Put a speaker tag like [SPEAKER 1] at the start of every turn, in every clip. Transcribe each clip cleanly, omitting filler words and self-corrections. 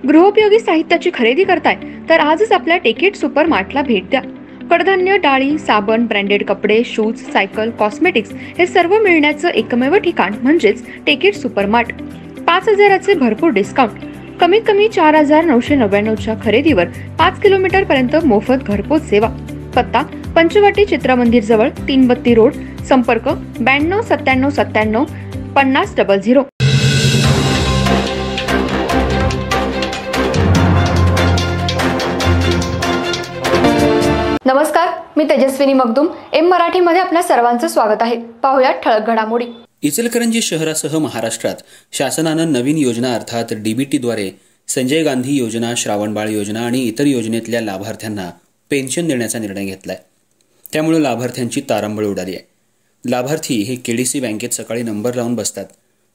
[SPEAKER 1] गृहोपयोगी साहित्याची खरेदी करताय तर आजच आपल्या टेकेट सुपर मार्टला भेट द्या। कडधान्य, डाळी, साबण, ब्रँडेड कपडे, शूज, सायकल, कॉस्मेटिक्स हे सर्व मिळण्याचं एकमेव ठिकाण म्हणजेच टेकेट सुपर मार्ट। 5,000चे भरपूर डिस्काउंट, कमीत कमी 4,999च्या खरेदीवर 5 किलोमीटर पर्यंत मोफत घरपोच सेवा। पत्ता पंचवटी चित्रमंदिर जवळ, 3 बत्ती रोड। संपर्क 92 97 97 50 00। नमस्कार, मी तेजस्विनी मगदूम। एम मराठी मध्ये आपल्या सर्वांचं स्वागत आहे। पाहूया ठळक घडामोडी।
[SPEAKER 2] इचलकरंजी शहरासह महाराष्ट्रात शासनानं नवीन योजना अर्थात डीबीटी द्वारे संजय गांधी योजना, श्रावणबाळ योजना आणि इतर योजनेतल्या लाभार्थ्यांना पेन्शन देण्याचा निर्णय घेतलाय। त्यामुळे लाभार्थ्यांची तारंबळ उडाली आहे। लाभार्थी हे केडीसी बँकेत सकाळी नंबर लावून बसतात।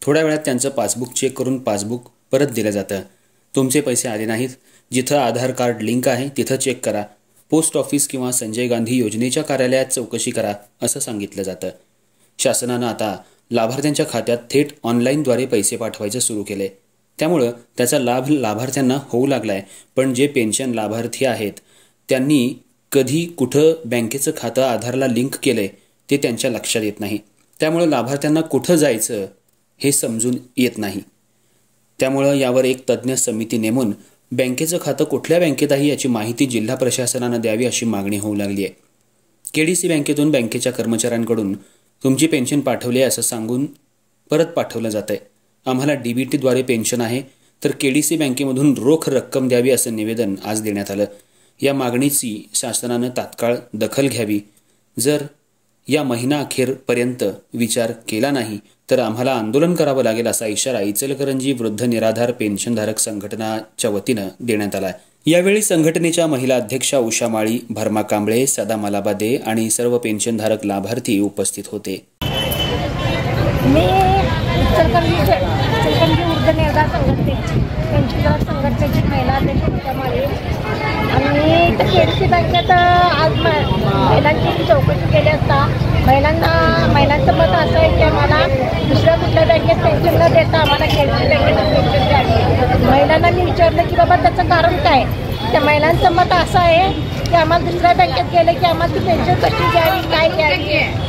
[SPEAKER 2] थोड्या वेळात त्यांचं पासबुक चेक करून पासबुक परत दिलं जातं। तुमचे पैसे आले नाहीत, जिथं आधार कार्ड लिंक आहे तिथं चेक करा, पोस्ट ऑफिस किंवा संजय गांधी योजनेच्या कार्यालयात चौकशी करा असं सांगितलं जातं। शासनानं आता लाभार्थ्यांच्या खात्यात थेट ऑनलाईनद्वारे पैसे पाठवायचं सुरू केलंय। त्यामुळं त्याचा लाभ लाभार्थ्यांना होऊ लागलाय। पण जे पेन्शन लाभार्थी आहेत त्यांनी कधी कुठं बँकेचं खातं आधारला लिंक केलंय ते त्यांच्या लक्षात येत नाही। त्यामुळं लाभार्थ्यांना कुठं जायचं हे समजून येत नाही। त्यामुळं यावर एक तज्ज्ञ समिती नेमून बँकेचं खातं कुठल्या बँकेत आहे याची माहिती जिल्हा प्रशासनानं द्यावी अशी मागणी होऊ लागली आहे। केडीसी बँकेतून बँकेच्या कर्मचाऱ्यांकडून तुमची पेन्शन पाठवली असं सांगून परत पाठवलं जातंय। आम्हाला डीबीटीद्वारे पेन्शन आहे तर केडीसी बँकेमधून रोख रक्कम द्यावी असं निवेदन आज देण्यात आलं। या मागणीची शासनानं तात्काळ दखल घ्यावी। जर या महिना अखेरपर्यंत विचार केला नाही तर आम्हाला आंदोलन करावं लागेल असा इशारा इचलकरंजी वृद्ध निराधार पेन्शनधारक संघटनाच्या वतीनं देण्यात आला। यावेळी संघटनेच्या महिला अध्यक्षा उषा माळी, भरमा कांबळे, सदा मलाबादे आणि सर्व पेन्शनधारक लाभार्थी उपस्थित होते।
[SPEAKER 3] मी इचलकरंजी वृद्ध निराधार पेन्शनधारक संघटनेची महिला अध्यक्ष उषा माळी आणि केडीसी बँकेत आज महिलांची चौकशी केली असता महिलांचं मत असं आहे की आम्हाला दुसऱ्या कुठल्या बँकेत पेन्शन न देता आम्हाला केडीसी बँकेत पेन्शन द्यावी। महिलांना मी विचारलं की बाबा त्याचं कारण काय। त्या महिलांचं मत असं आहे की आम्हाला दुसऱ्या बँकेत गेले की आम्हाला ती पेन्शन कशी घ्यावी, काय घ्यावी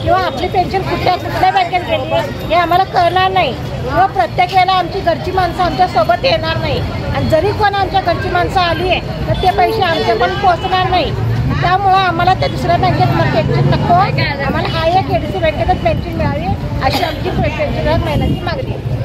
[SPEAKER 3] किंवा आपली पेन्शन कुठल्या बँकेत गेली हे आम्हाला कळणार नाही किंवा प्रत्येक वेळेला आमची घरची माणसं आमच्यासोबत येणार नाही आणि जरी कोण आमच्या घरची माणसं आली आहे तर ते पैसे आमच्यापर्यंत पोहोचणार नाही। त्यामुळं आम्हाला त्या दुसऱ्या बँकेत पेन्शन नको, आम्हाला केडीसी बँकेतच पेन्शन मिळावी अशी आमची पेन्शनधारक महिलांची मागणी आहे।